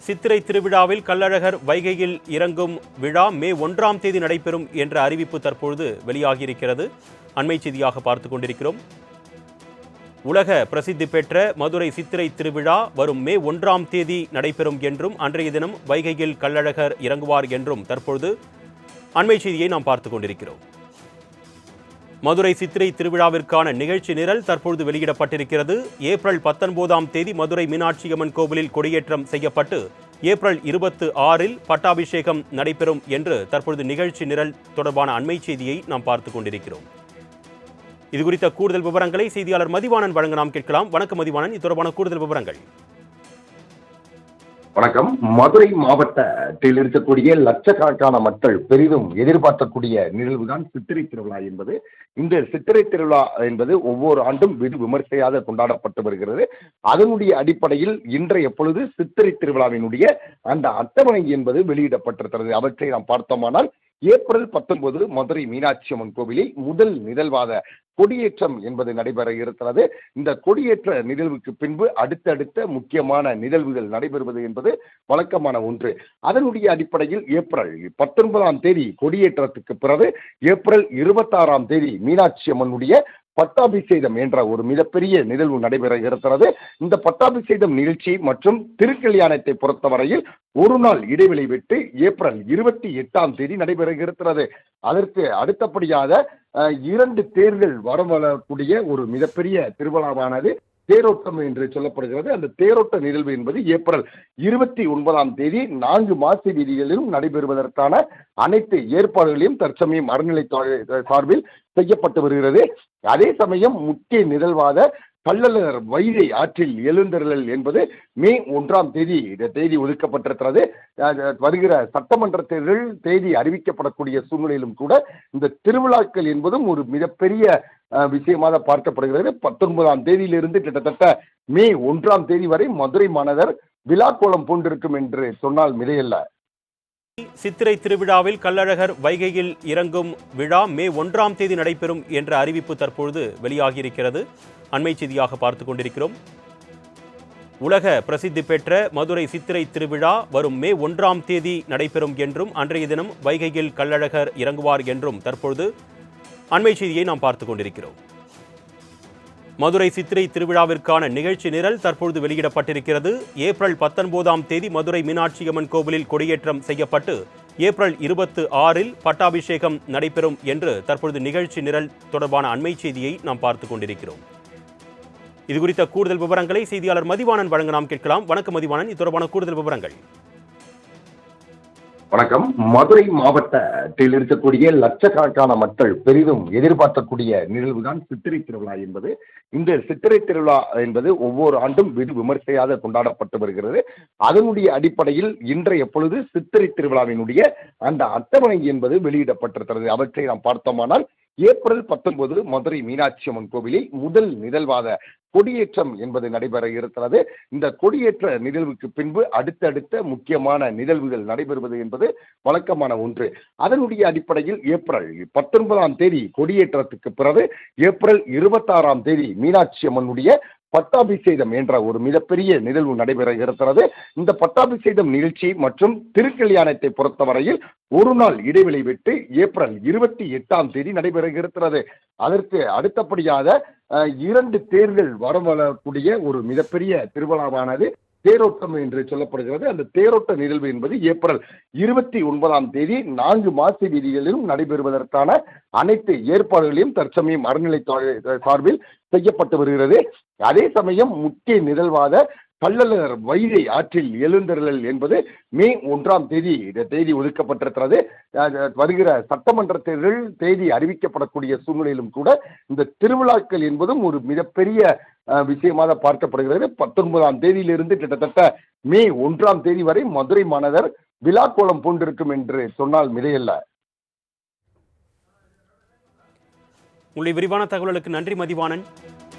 சித்திரை திருவிழாவில் கள்ளழகர் வைகையில் இறங்கும் விழா மே 1ஆம் தேதி நடைபெறும் என்ற அறிவிப்பு தற்பொழுது வெளியாகியிருக்கிறது. அண்மை செய்தியாக பார்த்துக் கொண்டிருக்கிறோம். உலக பிரசித்தி பெற்ற மதுரை சித்திரை திருவிழா வரும் மே 1ஆம் தேதி நடைபெறும் என்றும் அன்றைய தினம் வைகையில் கள்ளழகர் இறங்குவார் என்றும் தற்பொழுது அண்மை செய்தியை நாம் பார்த்துக் கொண்டிருக்கிறோம். மதுரை சித்திரை திருவிழாவிற்கான நிகழ்ச்சி நிரல் தற்பொழுது வெளியிடப்பட்டிருக்கிறது. ஏப்ரல் 19ஆம் தேதி மதுரை மீனாட்சியம்மன் கோவிலில் கொடியேற்றம் செய்யப்பட்டு ஏப்ரல் 26இல் பட்டாபிஷேகம் நடைபெறும் என்று தற்பொழுது நிகழ்ச்சி நிரல் தொடர்பான அண்மை செய்தியை நாம் பார்த்துக் கொண்டிருக்கிறோம். இதுகுறித்த கூடுதல் விவரங்களை செய்தியாளர் மதிவாணன் வழங்க நாம் கேட்கலாம். வணக்கம் மதிவாணன், இது தொடர்பான கூடுதல் விவரங்கள். வணக்கம். மதுரை மாவட்டத்தில் இருக்கக்கூடிய லட்சக்கணக்கான மக்கள் பெரிதும் எதிர்பார்க்கக்கூடிய நிகழ்வுதான் சித்திரை திருவிழா என்பது. இந்த சித்திரை திருவிழா என்பது ஒவ்வொரு ஆண்டும் வெகு விமர்சையாக கொண்டாடப்பட்டு வருகிறது. அதனுடைய அடிப்படையில் இன்றைய பொழுது சித்திரை திருவிழாவினுடைய அந்த அட்டவணை என்பது வெளியிடப்பட்டிருக்கிறது. அவற்றை நாம் பார்த்தோமானால் ஏப்ரல் 19 மதுரை மீனாட்சி அம்மன் கோவிலில் முதல் நிகழ்வாக கொடியேற்றம் என்பது நடைபெற இருக்கிறது. இந்த கொடியேற்ற நிகழ்வுக்கு பின்பு அடுத்தடுத்த முக்கியமான நிகழ்வுகள் நடைபெறுவது என்பது வழக்கமான ஒன்று. அதனுடைய அடிப்படையில் ஏப்ரல் 19ஆம் தேதி கொடியேற்றத்துக்கு பிறகு ஏப்ரல் 26ஆம் தேதி மீனாட்சி அம்மனுடைய பட்டாபிஷேகம் என்ற ஒரு மிகப்பெரிய நிகழ்வு நடைபெற இருக்கிறது. இந்த பட்டாபிஷேகம் நிகழ்ச்சி மற்றும் திருக்கல்யாணத்தை பொறுத்தவரையில் ஒரு நாள் இடைவெளி விட்டு ஏப்ரல் 28ஆம் தேதி நடைபெற இருக்கிறது. அதற்கு அடுத்தபடியாக 2 தேர்கள் வரக்கூடிய ஒரு மிகப்பெரிய திருவிழாவானது தேரோட்டம் என்று சொல்லப்படுகிறது. அந்த தேரோட்ட நிகழ்வு என்பது ஏப்ரல் 29ஆம் தேதி 4 மாசி வீதிகளிலும் நடைபெறுவதற்கான அனைத்து ஏற்பாடுகளையும் தற்சமயம் அறநிலையத்துறை சார்பில் செய்யப்பட்டு வருகிறது. அதே சமயம் முக்கிய நிகழ்வாக கள்ளழகர் வைகை ஆற்றில் எழுந்தருளல் என்பது மே 1ஆம் தேதி தேதி ஒதுக்கப்பட்டிருக்கிறது. வருகிற சட்டமன்ற தேர்தல் தேதி அறிவிக்கப்படக்கூடிய சூழ்நிலையிலும் கூட இந்த திருவிழாக்கள் என்பதும் ஒரு மிகப்பெரிய விஷயமாக பார்க்கப்படுகிறது. 19ஆம் தேதியிலிருந்து கிட்டத்தட்ட மே 1ஆம் தேதி வரை மதுரை மாநகர் விழாக்கோலம் பூண்டிருக்கும் என்று சொன்னால் மிகையல்ல. சித்திரை திருவிழாவில் கள்ளழகர் வைகையில் இறங்கும் விழா மே 1ஆம் தேதி நடைபெறும் என்ற அறிவிப்பு தற்பொழுது வெளியாகியிருக்கிறது. அண்மை செய்தியாக பார்த்துக் கொண்டிருக்கிறோம். உலக பிரசித்தி பெற்ற மதுரை சித்திரை திருவிழா வரும் மே 1ஆம் தேதி நடைபெறும் என்றும் அன்றைய தினம் வைகையில் கள்ளழகர் இறங்குவார் என்றும் தற்பொழுது அண்மை செய்தியை நாம் பார்த்துக் கொண்டிருக்கிறோம். மதுரை சித்திரை திருவிழாவிற்கான நிகழ்ச்சி நிரல் தற்பொழுது வெளியிடப்பட்டிருக்கிறது. ஏப்ரல் 19ஆம் தேதி மதுரை மீனாட்சியம்மன் கோவிலில் கொடியேற்றம் செய்யப்பட்டு ஏப்ரல் 26இல் பட்டாபிஷேகம் நடைபெறும் என்று தற்பொழுது நிகழ்ச்சி நிரல் தொடர்பான அண்மை செய்தியை நாம் பார்த்துக் கொண்டிருக்கிறோம். இதுகுறித்த கூடுதல் விவரங்களை செய்தியாளர் மதிவாணன் வழங்க நாம் கேட்கலாம். வணக்கம் மதிவாணன், இது தொடர்பான கூடுதல் விவரங்கள். வணக்கம். மதுரை மாவட்டத்தில் இருக்கக்கூடிய லட்சக்கணக்கான மக்கள் பெரிதும் எதிர்பார்க்கக்கூடிய நிகழ்வுதான் சித்திரை திருவிழா என்பது. இந்த சித்திரை திருவிழா என்பது ஒவ்வொரு ஆண்டும் வெகு விமர்சையாக கொண்டாடப்பட்டு வருகிறது. அதனுடைய அடிப்படையில் இன்றைய பொழுது சித்திரை திருவிழாவினுடைய அந்த அட்டவணை என்பது வெளியிடப்பட்டிருக்கிறது. அவற்றை நாம் பார்த்தோமானால் ஏப்ரல் 19 மதுரை மீனாட்சி அம்மன் கோவிலில் முதல் நிகழ்வாக கொடியேற்றம் என்பது நடைபெற இருக்கிறது. இந்த கொடியேற்ற நிகழ்வுக்கு பின்பு அடுத்தடுத்த முக்கியமான நிகழ்வுகள் நடைபெறுவது என்பது வழக்கமான ஒன்று. அதனுடைய அடிப்படையில் ஏப்ரல் 19ஆம் தேதி கொடியேற்றத்துக்கு பிறகு ஏப்ரல் 26ஆம் தேதி மீனாட்சி அம்மனுடைய பட்டாபிஷேகம் என்ற ஒரு மிகப்பெரிய நிகழ்வு நடைபெற இருக்கிறது. இந்த பட்டாபிஷேகம் நிகழ்ச்சி மற்றும் திருக்கல்யாணத்தை பொறுத்தவரையில் ஒரு நாள் இடைவெளி விட்டு ஏப்ரல் 28ஆம் தேதி நடைபெற இருக்கிறது. அதற்கு அடுத்தபடியாக 2 தேர்கள் வரக்கூடிய ஒரு மிகப்பெரிய திருவிழாவானது தேரோட்டம் என்று சொல்லப்படுகிறது. அந்த தேரோட்ட நிகழ்வு என்பது ஏப்ரல் 29ஆம் தேதி 4 மாசி வீதிகளிலும் நடைபெறுவதற்கான அனைத்து ஏற்பாடுகளையும் தற்சமயம் அறநிலையத்துறை சார்பில் செய்யப்பட்டு வருகிறது. அதே சமயம் முக்கிய நிகழ்வாக கள்ளழகர் வைகை ஆற்றில் எழுந்தருளல் என்பது மே 1ஆம் தேதி தேதி ஒதுக்கப்பட்டிருக்கிறது. வருகிற சட்டமன்ற தேர்தல் தேதி அறிவிக்கப்படக்கூடிய சூழ்நிலையிலும் கூட இந்த திருவிழாக்கள் என்பதும் ஒரு மிகப்பெரிய விஷயமாக பார்க்கப்படுகிறது. 19ஆம் தேதியிலிருந்து கிட்டத்தட்ட மே 1ஆம் தேதி வரை மதுரை மாநகர் விழாக்கோலம் பூண்டிருக்கும் என்று சொன்னால் மிகையல்ல. உங்களுடைய விரிவான தகவலுக்கு நன்றி மதிவாணன்.